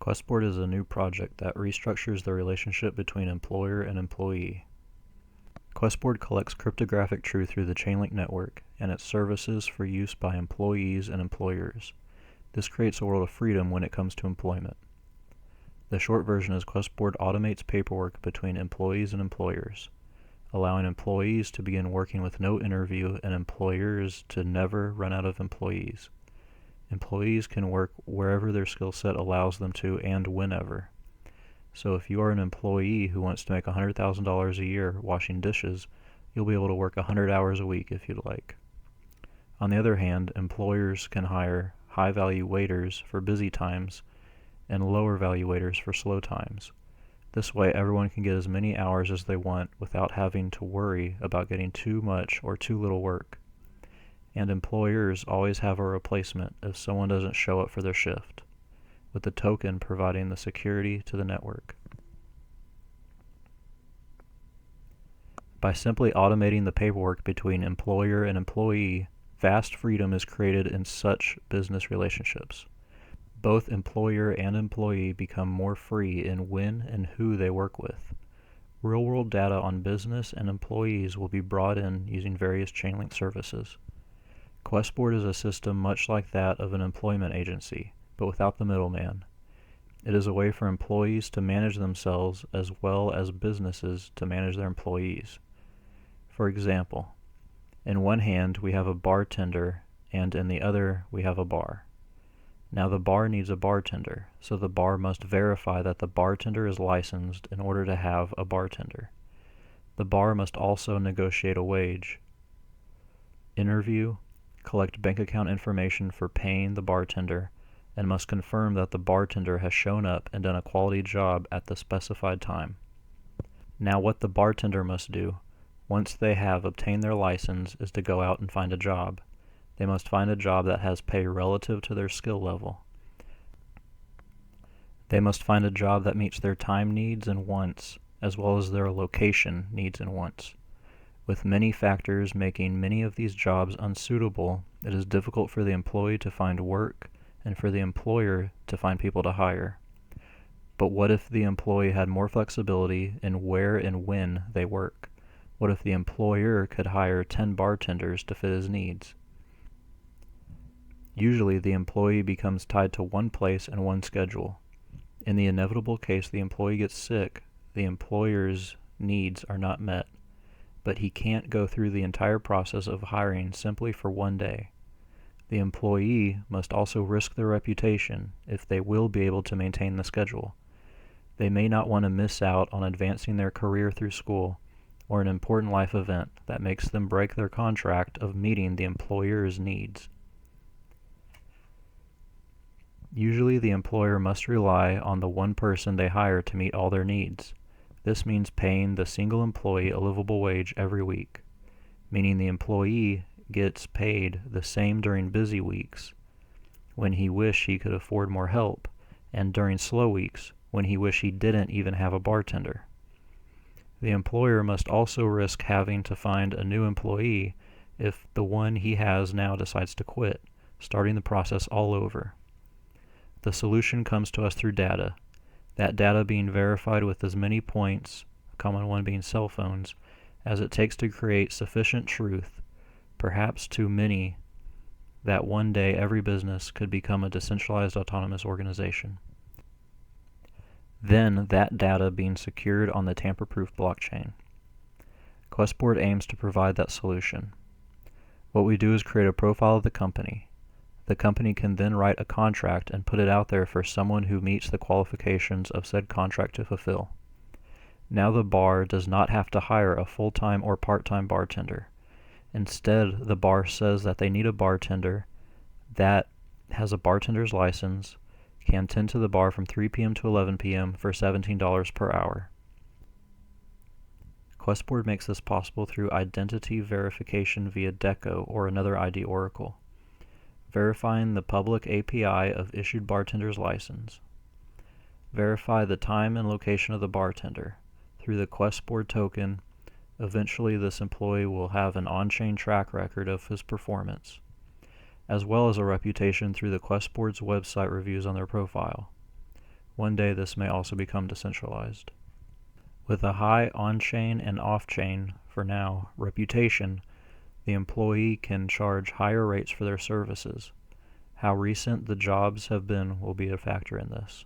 QuestBoard is a new project that restructures the relationship between employer and employee. QuestBoard collects cryptographic truth through the Chainlink network and its services for use by employees and employers. This creates a world of freedom when it comes to employment. The short version is QuestBoard automates paperwork between employees and employers, allowing employees to begin working with no interview and employers to never run out of employees. Employees can work wherever their skill set allows them to and whenever. So if you are an employee who wants to make $100,000 a year washing dishes, you'll be able to work 100 hours a week if you'd like. On the other hand, employers can hire high-value waiters for busy times and lower-value waiters for slow times. This way, everyone can get as many hours as they want without having to worry about getting too much or too little work. And employers always have a replacement if someone doesn't show up for their shift, with the token providing the security to the network. By simply automating the paperwork between employer and employee, vast freedom is created in such business relationships. Both employer and employee become more free in when and who they work with. Real-world data on business and employees will be brought in using various Chainlink services. QuestBoard is a system much like that of an employment agency, but without the middleman. It is a way for employees to manage themselves as well as businesses to manage their employees. For example, in one hand we have a bartender and in the other we have a bar. Now the bar needs a bartender, so the bar must verify that the bartender is licensed in order to have a bartender. The bar must also negotiate a wage, interview, collect bank account information for paying the bartender, and must confirm that the bartender has shown up and done a quality job at the specified time. Now what the bartender must do, once they have obtained their license, is to go out and find a job. They must find a job that has pay relative to their skill level. They must find a job that meets their time needs and wants, as well as their location needs and wants. With many factors making many of these jobs unsuitable, it is difficult for the employee to find work and for the employer to find people to hire. But what if the employee had more flexibility in where and when they work? What if the employer could hire 10 bartenders to fit his needs? Usually the employee becomes tied to one place and one schedule. In the inevitable case the employee gets sick, the employer's needs are not met, but he can't go through the entire process of hiring simply for one day. The employee must also risk their reputation if they will be able to maintain the schedule. They may not want to miss out on advancing their career through school or an important life event that makes them break their contract of meeting the employer's needs. Usually the employer must rely on the one person they hire to meet all their needs. This means paying the single employee a livable wage every week, meaning the employee gets paid the same during busy weeks, when he wished he could afford more help, and during slow weeks, when he wished he didn't even have a bartender. The employer must also risk having to find a new employee if the one he has now decides to quit, starting the process all over. The solution comes to us through data. That data being verified with as many points, a common one being cell phones, as it takes to create sufficient truth, perhaps too many, that one day every business could become a decentralized autonomous organization. Then that data being secured on the tamper-proof blockchain. QuestBoard aims to provide that solution. What we do is create a profile of the company. The company can then write a contract and put it out there for someone who meets the qualifications of said contract to fulfill. Now the bar does not have to hire a full-time or part-time bartender. Instead, the bar says that they need a bartender that has a bartender's license, can tend to the bar from 3 p.m. to 11 p.m. for $17 per hour. QuestBoard makes this possible through identity verification via Deco or another ID oracle, verifying the public API of issued bartender's license. Verify the time and location of the bartender. Through the QuestBoard token, eventually this employee will have an on-chain track record of his performance, as well as a reputation through the QuestBoard's website reviews on their profile. One day this may also become decentralized. With a high on-chain and off-chain, for now, reputation, the employee can charge higher rates for their services. How recent the jobs have been will be a factor in this.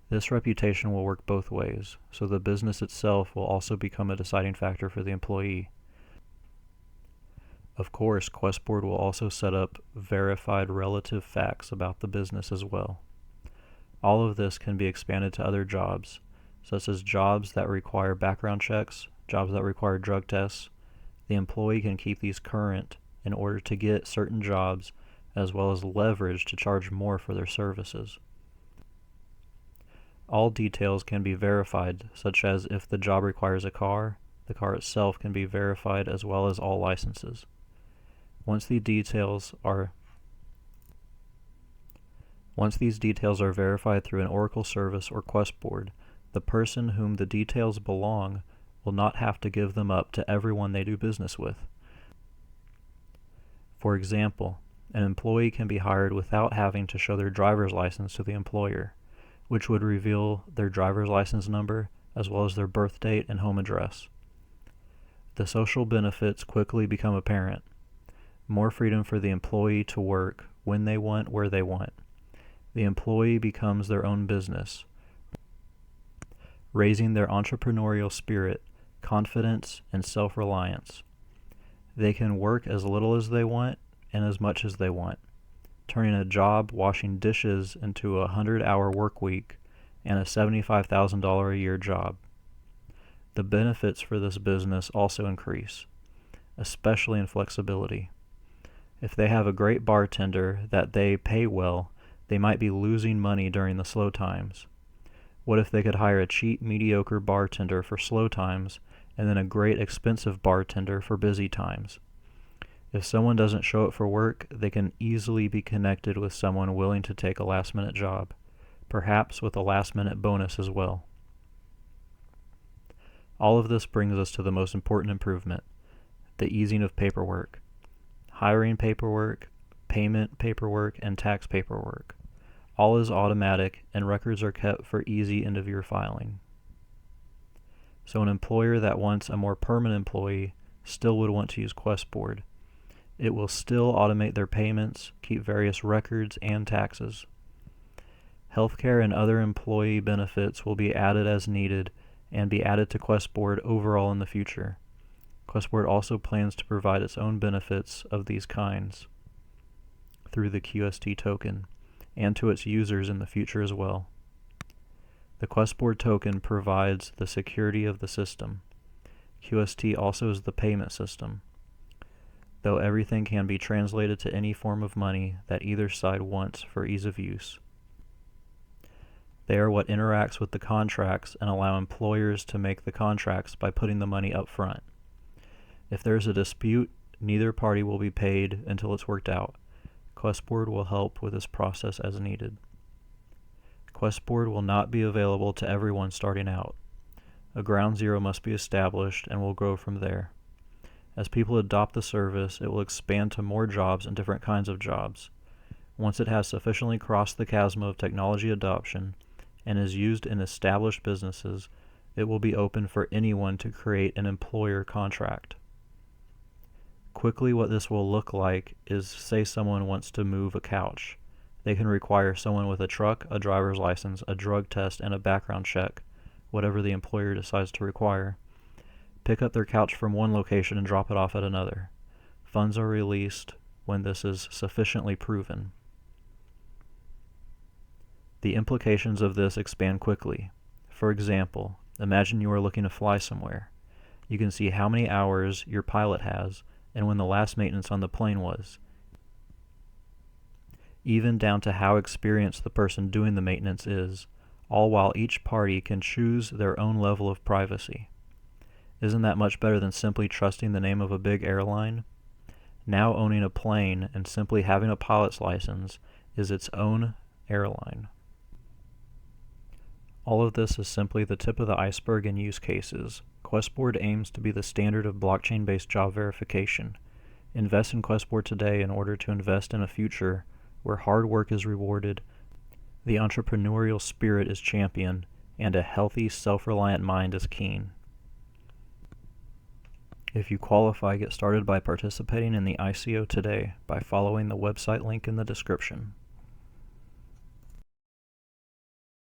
This reputation will work both ways, so the business itself will also become a deciding factor for the employee. Of course, QuestBoard will also set up verified relative facts about the business as well. All of this can be expanded to other jobs, such as jobs that require background checks, jobs that require drug tests. The employee can keep these current in order to get certain jobs, as well as leverage to charge more for their services. All details can be verified, such as if the job requires a car, the car itself can be verified as well as all licenses. Once these details are verified through an Oracle service or QuestBoard, the person whom the details belong will not have to give them up to everyone they do business with. For example, an employee can be hired without having to show their driver's license to the employer, which would reveal their driver's license number as well as their birth date and home address. The social benefits quickly become apparent. More freedom for the employee to work when they want, where they want. The employee becomes their own business, raising their entrepreneurial spirit, confidence, and self-reliance. They can work as little as they want and as much as they want, turning a job washing dishes into a 100-hour work week and a $75,000 a year job. The benefits for this business also increase, especially in flexibility. If they have a great bartender that they pay well, they might be losing money during the slow times. What if they could hire a cheap, mediocre bartender for slow times and then a great, expensive bartender for busy times? If someone doesn't show up for work, they can easily be connected with someone willing to take a last-minute job, perhaps with a last-minute bonus as well. All of this brings us to the most important improvement, the easing of paperwork. Hiring paperwork, payment paperwork, and tax paperwork. All is automatic and records are kept for easy end-of-year filing. So an employer that wants a more permanent employee still would want to use QuestBoard. It will still automate their payments, keep various records and taxes. Healthcare and other employee benefits will be added as needed and be added to QuestBoard overall in the future. QuestBoard also plans to provide its own benefits of these kinds through the QST token and to its users in the future as well. The QuestBoard token provides the security of the system. QST also is the payment system, though everything can be translated to any form of money that either side wants for ease of use. They are what interacts with the contracts and allow employers to make the contracts by putting the money up front. If there is a dispute, neither party will be paid until it's worked out. QuestBoard will help with this process as needed. QuestBoard will not be available to everyone starting out. A ground zero must be established and will grow from there. As people adopt the service, it will expand to more jobs and different kinds of jobs. Once it has sufficiently crossed the chasm of technology adoption and is used in established businesses, it will be open for anyone to create an employer contract. Quickly, what this will look like is, say someone wants to move a couch. They can require someone with a truck, a driver's license, a drug test, and a background check, whatever the employer decides to require. Pick up their couch from one location and drop it off at another. Funds are released when this is sufficiently proven. The implications of this expand quickly. For example, imagine you are looking to fly somewhere. You can see how many hours your pilot has and when the last maintenance on the plane was, even down to how experienced the person doing the maintenance is, all while each party can choose their own level of privacy. Isn't that much better than simply trusting the name of a big airline? Now owning a plane and simply having a pilot's license is its own airline. All of this is simply the tip of the iceberg in use cases. QuestBoard aims to be the standard of blockchain-based job verification. Invest in QuestBoard today in order to invest in a future where hard work is rewarded, The entrepreneurial spirit is championed, and a healthy, self-reliant mind is keen. If you qualify, get started by participating in the ICO today by following the website link in the description.